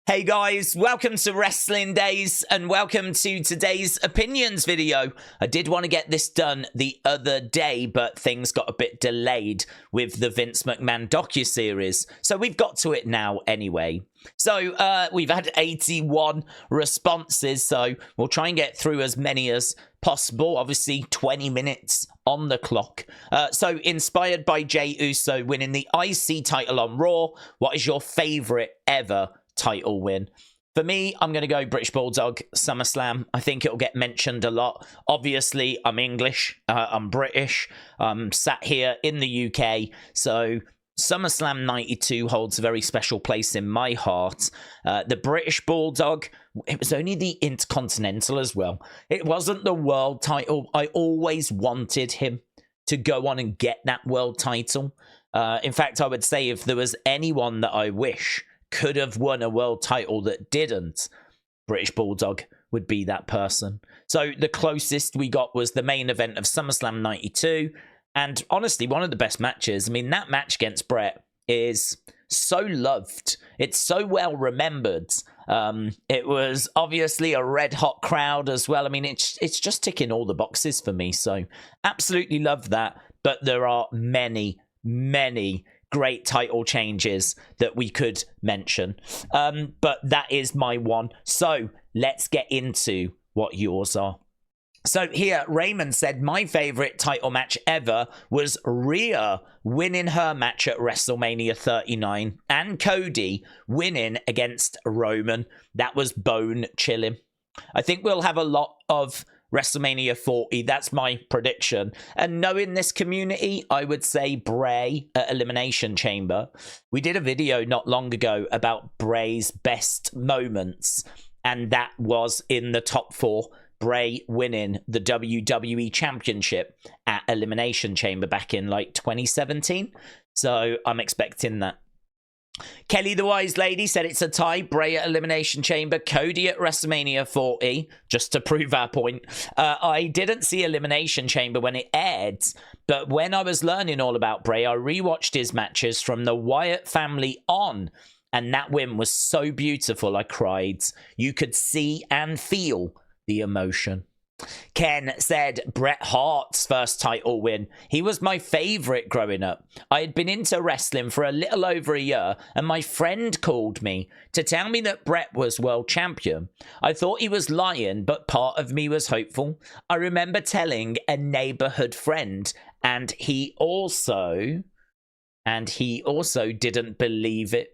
Hey guys, welcome to Wrestling Daze and welcome to today's opinions video. I did want to get this done the other day, but things got a bit delayed with the Vince McMahon docuseries. So we've got to it now anyway. So we've had 81 responses, so we'll try and get through as many as possible. Obviously, 20 minutes on the clock. So inspired by Jey Uso winning the IC title on Raw, what is your favourite ever title win? For me, I'm going to go British Bulldog SummerSlam. I think it'll get mentioned a lot. Obviously, I'm English. I'm British. I'm sat here in the UK. So SummerSlam 92 holds a very special place in my heart. The British Bulldog, it was only the Intercontinental as well. It wasn't the world title. I always wanted him to go on and get that world title. In fact, I would say if there was anyone that I wish could have won a world title that didn't, British Bulldog would be that person. So the closest we got was the main event of SummerSlam 92. And honestly, one of the best matches. I mean, that match against Bret is so loved. It's so well remembered. It was obviously a red hot crowd as well. I mean, it's just ticking all the boxes for me. So absolutely love that. But there are many great title changes that we could mention. But that is my one. So let's get into what yours are. So here, Raymond said, my favorite title match ever was Rhea winning her match at WrestleMania 39 and Cody winning against Roman. That was bone chilling. I think we'll have a lot of WrestleMania 40. That's my prediction. And knowing this community, I would say Bray at Elimination Chamber. We did a video not long ago about Bray's best moments, and that was in the top 4. Bray winning the WWE Championship at Elimination Chamber back in like 2017. So I'm expecting that. Kelly the Wise Lady said it's a tie. Bray at Elimination Chamber, Cody at WrestleMania 40, just to prove our point. I didn't see Elimination Chamber when it aired, but when I was learning all about Bray, I rewatched his matches from the Wyatt family on, and that win was so beautiful I cried. You could see and feel the emotion. Ken said Bret Hart's first title win. He was my favourite growing up. I had been into wrestling for a little over a year, and my friend called me to tell me that Bret was world champion. I thought he was lying, but part of me was hopeful. I remember telling a neighbourhood friend, and he also didn't believe it.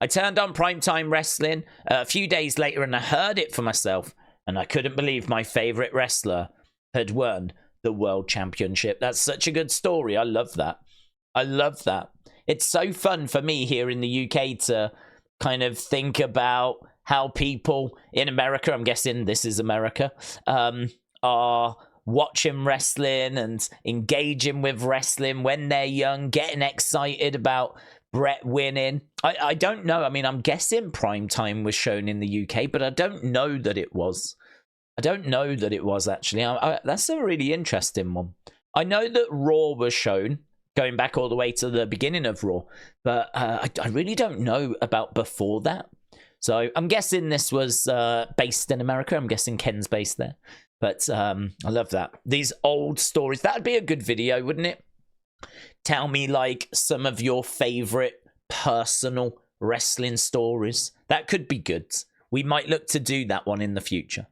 I turned on Primetime Wrestling a few days later, and I heard it for myself. And I couldn't believe my favourite wrestler had won the World Championship. That's such a good story. I love that. I love that. It's so fun for me here in the UK to kind of think about how people in America, I'm guessing this is America, are watching wrestling and engaging with wrestling when they're young, getting excited about Bret winning. I don't know. I mean, I'm guessing Primetime was shown in the UK, but I don't know that it was. I don't know that it was, actually. That's a really interesting one. I know that Raw was shown, going back all the way to the beginning of Raw, but I really don't know about before that. So I'm guessing this was based in America. I'm guessing Ken's based there. But I love that. These old stories. That would be a good video, wouldn't it? Tell me, like, some of your favorite personal wrestling stories. That could be good. We might look to do that one in the future.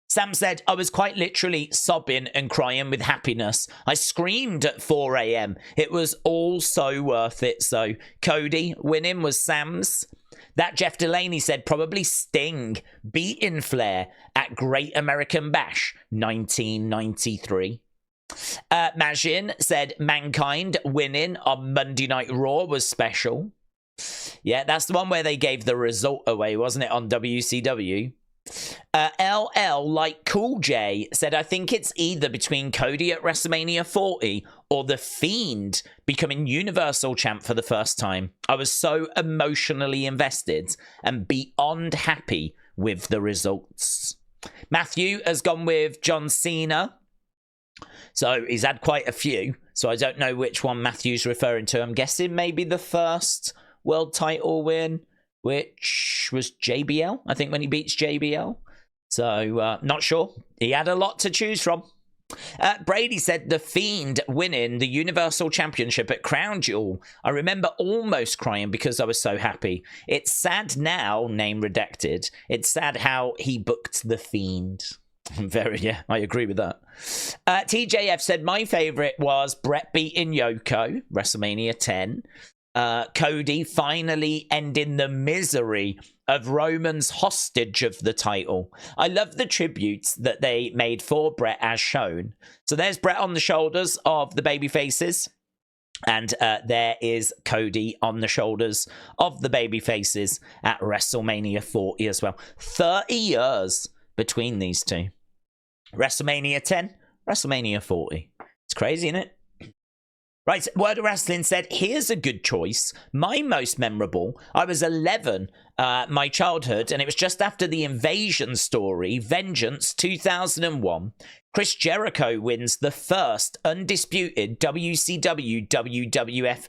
Sam said, I was quite literally sobbing and crying with happiness. I screamed at 4 a.m. It was all so worth it. So Cody winning was Sam's. That Jeff Delaney said probably Sting beating Flair at Great American Bash 1993. Majin said Mankind winning on Monday Night Raw was special. Yeah, that's the one where they gave the result away, wasn't it, on WCW? LL like Cool J said, I think it's either between Cody at WrestleMania 40 or The Fiend becoming Universal Champ for the first time. I was so emotionally invested and beyond happy with the results. Matthew has gone with John Cena. So he's had quite a few. So I don't know which one Matthew's referring to. I'm guessing maybe the first world title win. which was JBL, I think, when he beats JBL. So, not sure. He had a lot to choose from. Brady said, The Fiend winning the Universal Championship at Crown Jewel. I remember almost crying because I was so happy. It's sad now, name redacted. It's sad how he booked The Fiend. Yeah, I agree with that. TJF said, my favourite was Bret beating Yoko, WrestleMania 10. Cody finally ending the misery of Roman's hostage of the title. I love the tributes that they made for Bret as shown. So there's Bret on the shoulders of the baby faces. And there is Cody on the shoulders of the baby faces at WrestleMania 40 as well. 30 years between these two. WrestleMania 10, WrestleMania 40. It's crazy, isn't it? Right, Word of Wrestling said, here's a good choice. My most memorable, I was 11, my childhood, and it was just after the Invasion story, Vengeance 2001. Chris Jericho wins the first undisputed WCW WWF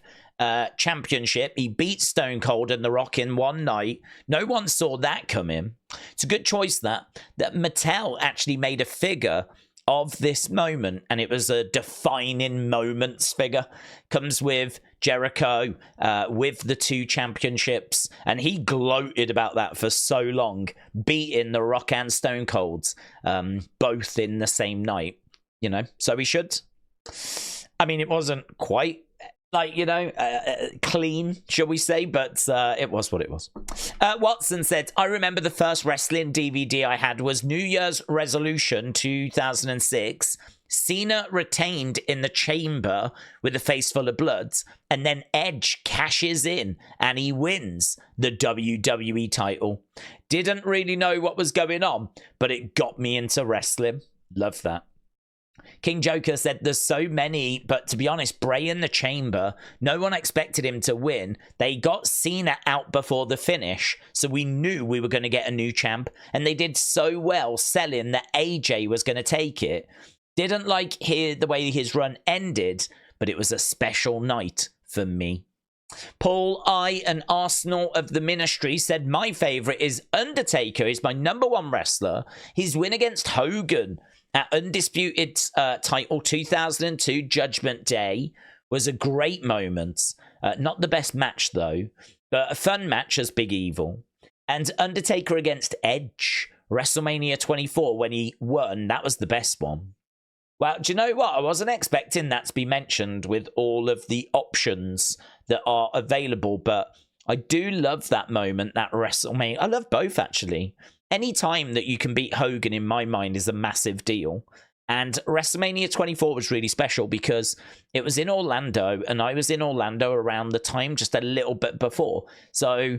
championship. He beat Stone Cold and The Rock in one night. No one saw that coming. It's a good choice that Mattel actually made a figure of this moment, and it was a defining moments figure. Comes with Jericho with the 2 championships, and he gloated about that for so long, beating The Rock and Stone Colds both in the same night, you know. So he should. I mean, it wasn't quite like, you know, clean, shall we say, but it was what it was. Watson said, I remember the first wrestling DVD I had was New Year's Resolution 2006. Cena retained in the chamber with a face full of blood, and then Edge cashes in and he wins the WWE title. Didn't really know what was going on, but it got me into wrestling. Love that. King Joker said, there's so many, but to be honest, Bray in the chamber, no one expected him to win. They got Cena out before the finish, so we knew we were going to get a new champ, and they did so well selling that AJ was going to take it. Didn't like the way his run ended, but it was a special night for me. Paul I, an Arsenal of the Ministry, said, my favourite is Undertaker. He's my number 1 wrestler. His win against Hogan at Undisputed title 2002 Judgment Day was a great moment. Not the best match, though, but a fun match as Big Evil. And Undertaker against Edge, WrestleMania 24, when he won, that was the best one. Well, do you know what? I wasn't expecting that to be mentioned with all of the options that are available, but I do love that moment, that WrestleMania. I love both, actually. Any time that you can beat Hogan, in my mind, is a massive deal. And WrestleMania 24 was really special because it was in Orlando, and I was in Orlando around the time, just a little bit before. So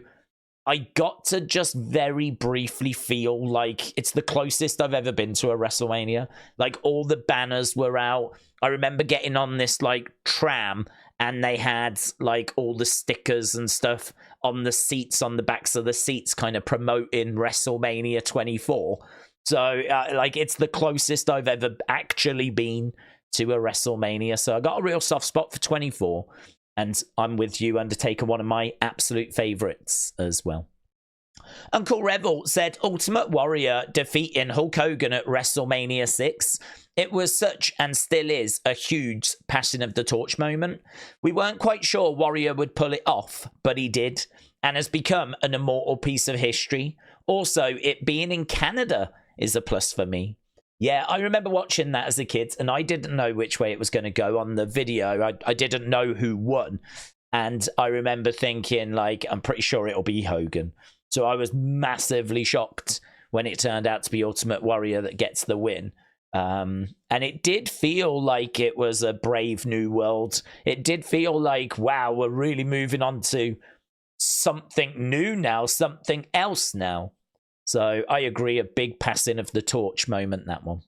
I got to just very briefly feel like it's the closest I've ever been to a WrestleMania. Like, all the banners were out. I remember getting on this, like, tram, and they had, like, all the stickers and stuff on the seats, on the backs of the seats, kind of promoting WrestleMania 24. So, like, it's the closest I've ever actually been to a WrestleMania. So I got a real soft spot for 24. And I'm with you, Undertaker, one of my absolute favorites as well. Uncle Revel said, Ultimate Warrior defeating Hulk Hogan at WrestleMania 6. It was such, and still is, a huge passing of the torch moment. We weren't quite sure Warrior would pull it off, but he did, and has become an immortal piece of history. Also, it being in Canada is a plus for me. Yeah, I remember watching that as a kid, and I didn't know which way it was going to go on the video. I didn't know who won. And I remember thinking, like, I'm pretty sure it'll be Hogan. So I was massively shocked when it turned out to be Ultimate Warrior that gets the win. And it did feel like it was a brave new world. It did feel like, wow, we're really moving on to something new now, something else now. So I agree, a big passing of the torch moment, that one.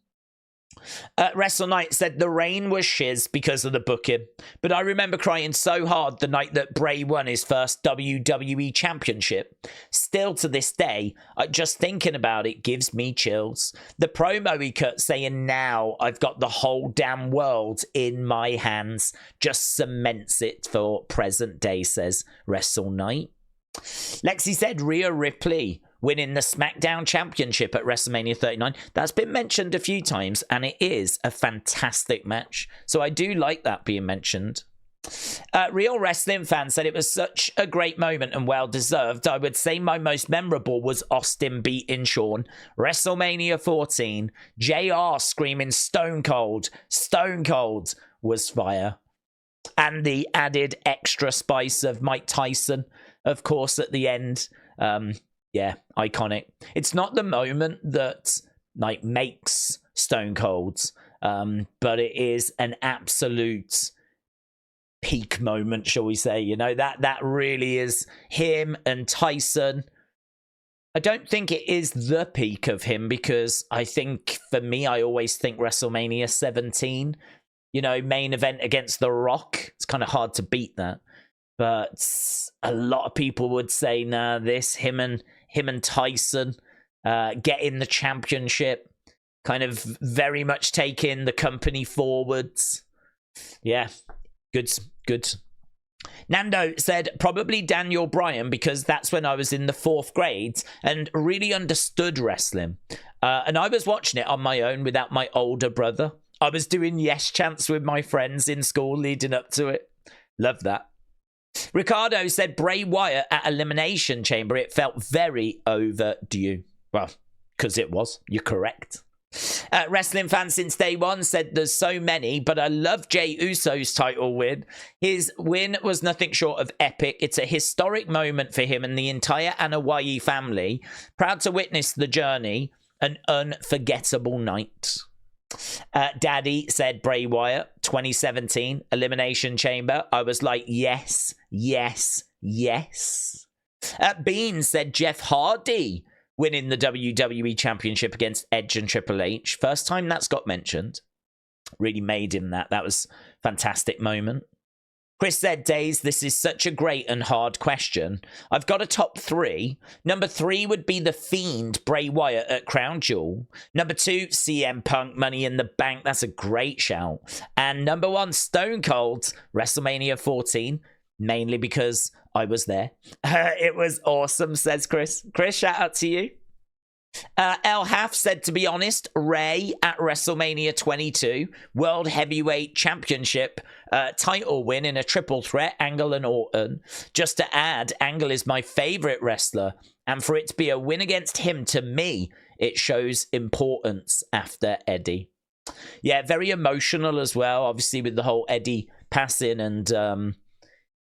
Wrestle Knight said the rain was shiz because of the booking, but I remember crying so hard the night that Bray won his first WWE Championship. Still to this day, just thinking about it gives me chills. The promo he cut saying, now I've got the whole damn world in my hands, just cements it for present day, says Wrestle Knight. Lexi said Rhea Ripley winning the SmackDown Championship at WrestleMania 39. That's been mentioned a few times, and it is a fantastic match. So I do like that being mentioned. Real Wrestling Fan said it was such a great moment and well-deserved. I would say my most memorable was Austin beating Shawn. WrestleMania 14, JR screaming Stone Cold. Stone Cold was fire. And the added extra spice of Mike Tyson, of course, at the end. Yeah, iconic. It's not the moment that like makes Stone Cold, but it is an absolute peak moment, shall we say. You know, that really is him and Tyson. I don't think it is the peak of him, because I think, for me, I always think WrestleMania 17, you know, main event against The Rock. It's kind of hard to beat that. But a lot of people would say, nah, him and Tyson getting the championship, kind of very much taking the company forwards. Yeah, good. Nando said, probably Daniel Bryan, because that's when I was in the 4th grade and really understood wrestling. And I was watching it on my own without my older brother. I was doing yes chants with my friends in school leading up to it. Love that. Ricardo said Bray Wyatt at Elimination Chamber. It felt very overdue. Well, because it was. You're correct. Wrestling Fan since day one said there's so many, but I love Jey Uso's title win. His win was nothing short of epic. It's a historic moment for him and the entire Anoa'i family. Proud to witness the journey. An unforgettable night. Daddy said Bray Wyatt 2017 Elimination Chamber. I was like, yes. Bean said Jeff Hardy winning the WWE Championship against Edge and Triple H. First time that's got mentioned. Really made him that. That was a fantastic moment. Chris said, Daze, this is such a great and hard question. I've got a top 3. Number 3 would be The Fiend, Bray Wyatt at Crown Jewel. Number 2, CM Punk, Money in the Bank. That's a great shout. And number 1, Stone Cold, WrestleMania 14. Mainly because I was there. It was awesome, says Chris. Chris, shout out to you. El Haf said, to be honest, Ray at WrestleMania 22, World Heavyweight Championship title win in a triple threat, Angle and Orton. Just to add, Angle is my favorite wrestler, and for it to be a win against him, to me, it shows importance after Eddie. Yeah, very emotional as well, obviously, with the whole Eddie passing, and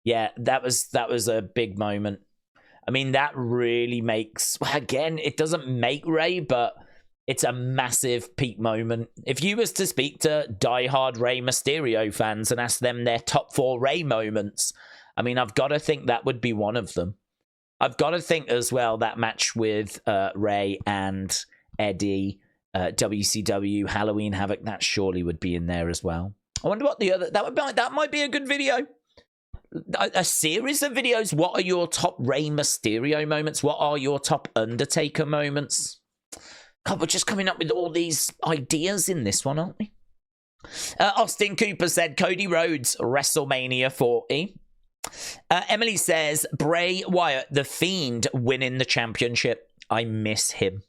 yeah, that was a big moment. I mean, that really makes, again, it doesn't make Ray, but it's a massive peak moment. If you was to speak to diehard Rey Mysterio fans and ask them their top 4 Ray moments, I mean, I've got to think that would be one of them. I've got to think as well that match with Ray and Eddie, WCW, Halloween Havoc, that surely would be in there as well. I wonder what the other, that might be a good video. A series of videos. What are your top Rey Mysterio moments? What are your top Undertaker moments? God, we're just coming up with all these ideas in this one, aren't we? Austin Cooper said Cody Rhodes, WrestleMania 40. Emily says Bray Wyatt, The Fiend, winning the championship. I miss him.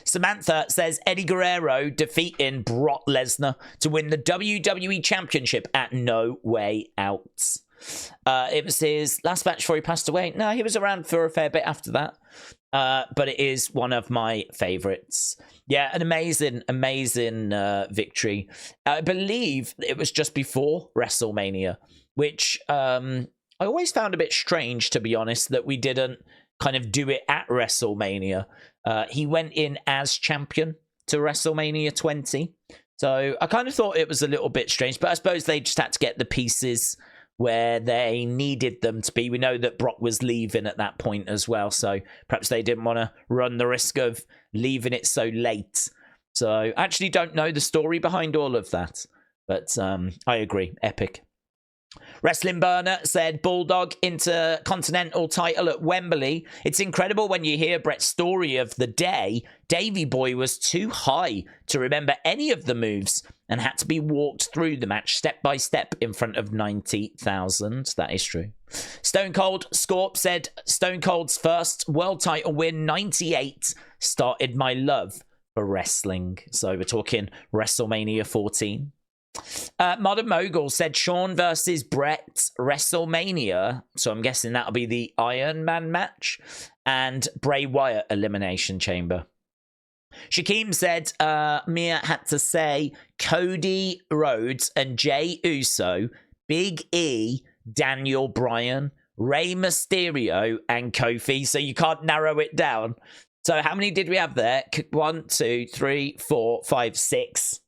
Samantha says Eddie Guerrero defeating Brock Lesnar to win the WWE Championship at No Way Out. It was his last match before he passed away. No, he was around for a fair bit after that. But it is one of my favorites. Yeah, an amazing victory. I believe it was just before WrestleMania, which I always found a bit strange, to be honest, that we didn't kind of do it at WrestleMania. He went in as champion to WrestleMania 20. So I kind of thought it was a little bit strange, but I suppose they just had to get the pieces where they needed them to be. We know that Brock was leaving at that point as well, so perhaps they didn't want to run the risk of leaving it so late. So I actually don't know the story behind all of that, but I agree, epic. Wrestling Burner said Bulldog Intercontinental title at Wembley. It's incredible when you hear Bret's story of the day. Davey Boy was too high to remember any of the moves and had to be walked through the match step by step in front of 90,000. That is true. Stone Cold Scorp said Stone Cold's first world title win, 98, started my love for wrestling. So we're talking WrestleMania 14. Modern Mogul said Shawn versus Bret Wrestlemania. So I'm guessing that'll be the Iron Man match. And Bray Wyatt Elimination Chamber. Shaquem said Mia had to say Cody Rhodes and Jey Uso, Big E, Daniel Bryan, Rey Mysterio, and Kofi. So you can't narrow it down. So how many did we have there? 1, 2, 3, 4, 5, 6.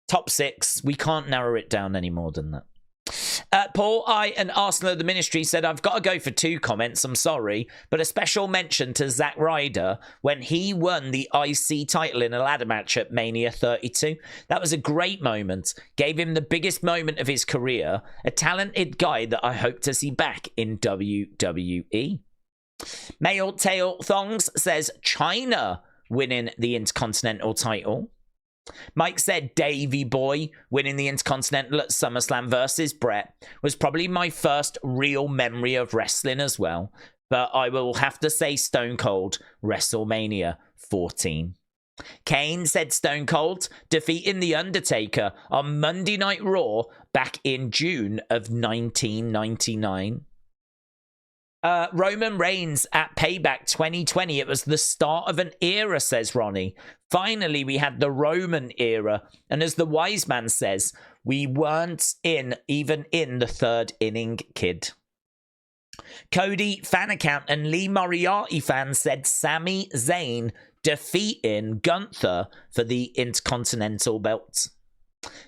Top 6. We can't narrow it down any more than that. Paul I and Arsenal of the Ministry said, I've got to go for 2 comments. I'm sorry. But a special mention to Zack Ryder when he won the IC title in a ladder match at Mania 32. That was a great moment. Gave him the biggest moment of his career. A talented guy that I hope to see back in WWE. Male Tail Thongs says China winning the Intercontinental title. Mike said Davey Boy winning the Intercontinental at SummerSlam versus Bret was probably my first real memory of wrestling as well. But I will have to say Stone Cold WrestleMania 14. Kane said Stone Cold defeating The Undertaker on Monday Night Raw back in June of 1999. Roman Reigns at Payback 2020. It was the start of an era, says Ronnie. Finally, we had the Roman era. And as the wise man says, we weren't even in the 3rd inning, kid. Cody fan account and Lee Moriarty fan said Sami Zayn defeating Gunther for the Intercontinental belt.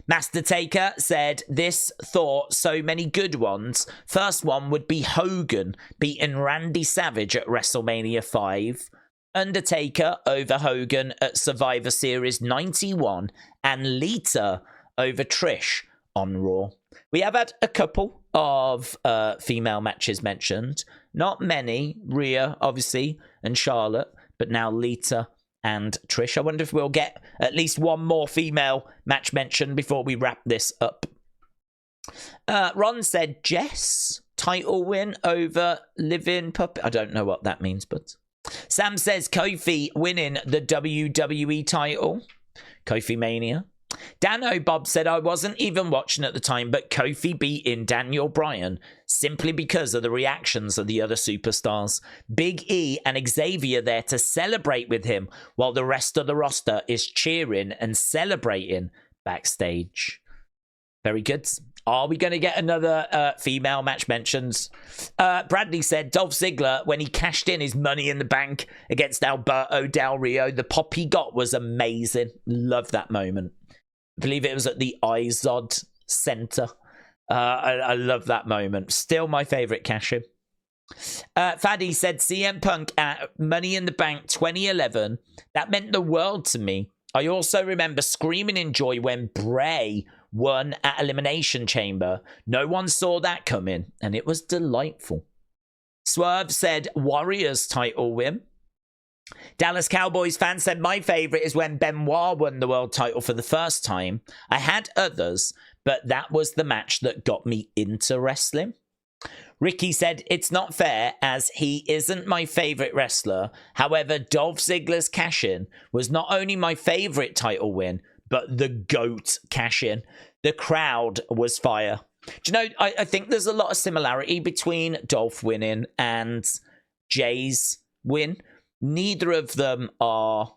Master Taker said this thought so many good ones. First one would be Hogan beating Randy Savage at WrestleMania 5. Undertaker over Hogan at Survivor Series 91. And Lita over Trish on Raw. We have had a couple of female matches mentioned. Not many. Rhea, obviously, and Charlotte. But now Lita and Trish. I wonder if we'll get at least one more female match mentioned before we wrap this up. Ron said Jess title win over Living Puppet. I don't know what that means, but Sam says Kofi winning the WWE title. Kofi Mania. Dano Bob said I wasn't even watching at the time, but Kofi beating Daniel Bryan simply because of the reactions of the other superstars. Big E and Xavier there to celebrate with him while the rest of the roster is cheering and celebrating backstage. Very good. Are we going to get another female match mentions? Bradley said Dolph Ziggler, when he cashed in his Money in the Bank against Alberto Del Rio, the pop he got was amazing. Love that moment. I believe it was at the Izod Center. I love that moment. Still my favorite cash-in. Faddy said CM Punk at Money in the Bank 2011. That meant the world to me. I also remember screaming in joy when Bray won at Elimination Chamber. No one saw that coming, and it was delightful. Swerve said Warriors title win. Dallas Cowboys fan said my favorite is when Benoit won the world title for the first time. I had others, but that was the match that got me into wrestling. Ricky said it's not fair as he isn't my favorite wrestler. However, Dolph Ziggler's cash-in was not only my favorite title win, but the GOAT cash-in. The crowd was fire. Do you know, I think there's a lot of similarity between Dolph winning and Jay's win. Neither of them are,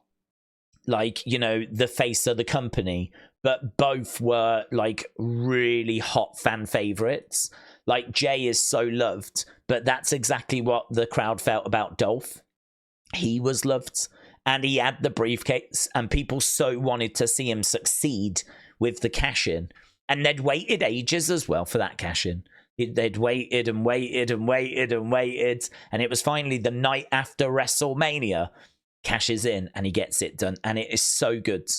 like, you know, the face of the company, but both were, like, really hot fan favorites. Like, Jay is so loved, but that's exactly what the crowd felt about Dolph. He was loved, and he had the briefcase, and people so wanted to see him succeed with the cash-in. And they'd waited ages as well for that cash-in. They'd waited and waited and waited and waited, and it was finally the night after WrestleMania, cashes in, and he gets it done, and it is so good.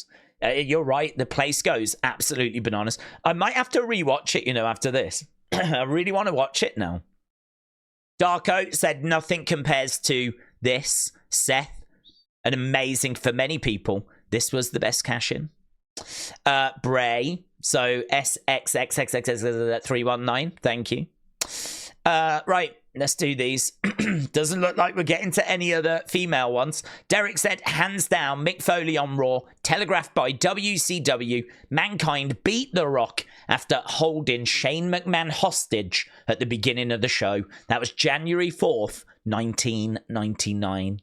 You're right, the place goes absolutely bananas. I might have to rewatch it, you know, after this, I really want to watch it now. Darko said nothing compares to this. Seth, an amazing for many people. This was the best cash-in. Bray, so SXXXX319. Thank you. Right, let's do these. Doesn't look like we're getting to any other female ones. Derek said, hands down, Mick Foley on Raw, telegraphed by WCW. Mankind beat The Rock after holding Shane McMahon hostage at the beginning of the show. That was January 4th, 1999.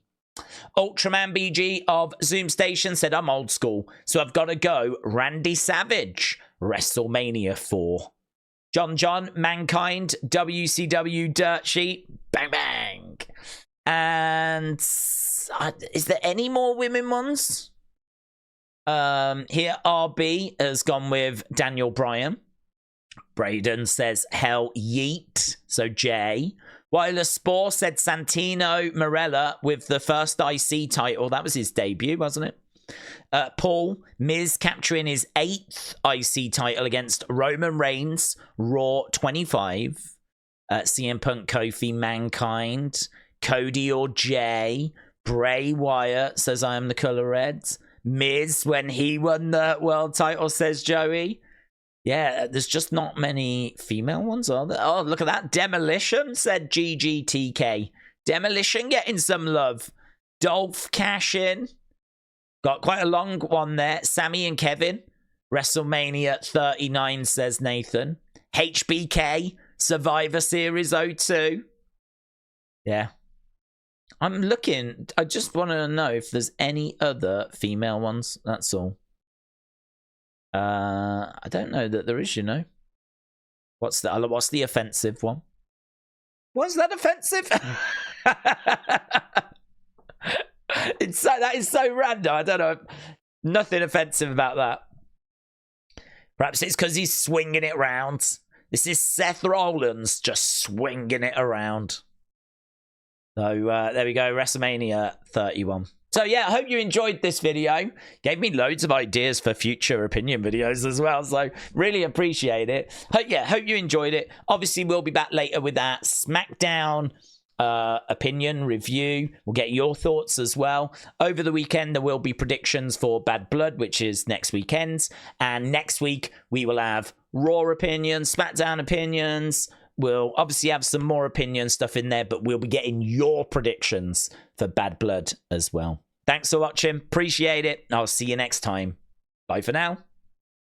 Ultraman BG of Zoom Station said, I'm old school, so I've got to go Randy Savage, WrestleMania 4. John, Mankind, WCW Dirt Sheet, bang, bang. And is there any more women ones? Here, RB has gone with Daniel Bryan. Braden says, hell yeet. So Jay. Wireless Spore said Santino Marella with the first IC title. That was his debut, wasn't it? Paul, Miz capturing his 8th IC title against Roman Reigns, Raw 25. CM Punk, Kofi, Mankind, Cody or Jay. Bray Wyatt says, I am the color red. Miz, when he won the world title, says Joey. Yeah, there's just not many female ones, are there? Oh, look at that. Demolition, said GGTK. Demolition getting some love. Dolph cash-in. Got quite a long one there. Sammy and Kevin. WrestleMania 39, says Nathan. HBK. Survivor Series 02. Yeah. I'm looking. I just want to know if there's any other female ones. That's all. I don't know that there is, you know. What's the offensive one? Was that offensive? That is so random. I don't know. Nothing offensive about that. Perhaps it's because he's swinging it around. This is Seth Rollins just swinging it around. So there we go. WrestleMania 31. So yeah, I hope you enjoyed this video. Gave me loads of ideas for future opinion videos as well. So really appreciate it. Hope you enjoyed it. Obviously, we'll be back later with that SmackDown opinion review. We'll get your thoughts as well. Over the weekend, there will be predictions for Bad Blood, which is next weekend. And next week, we will have Raw opinions, SmackDown opinions. We'll obviously have some more opinion stuff in there, but we'll be getting your predictions for Bad Blood as well. Thanks for watching. Appreciate it. I'll see you next time. Bye for now.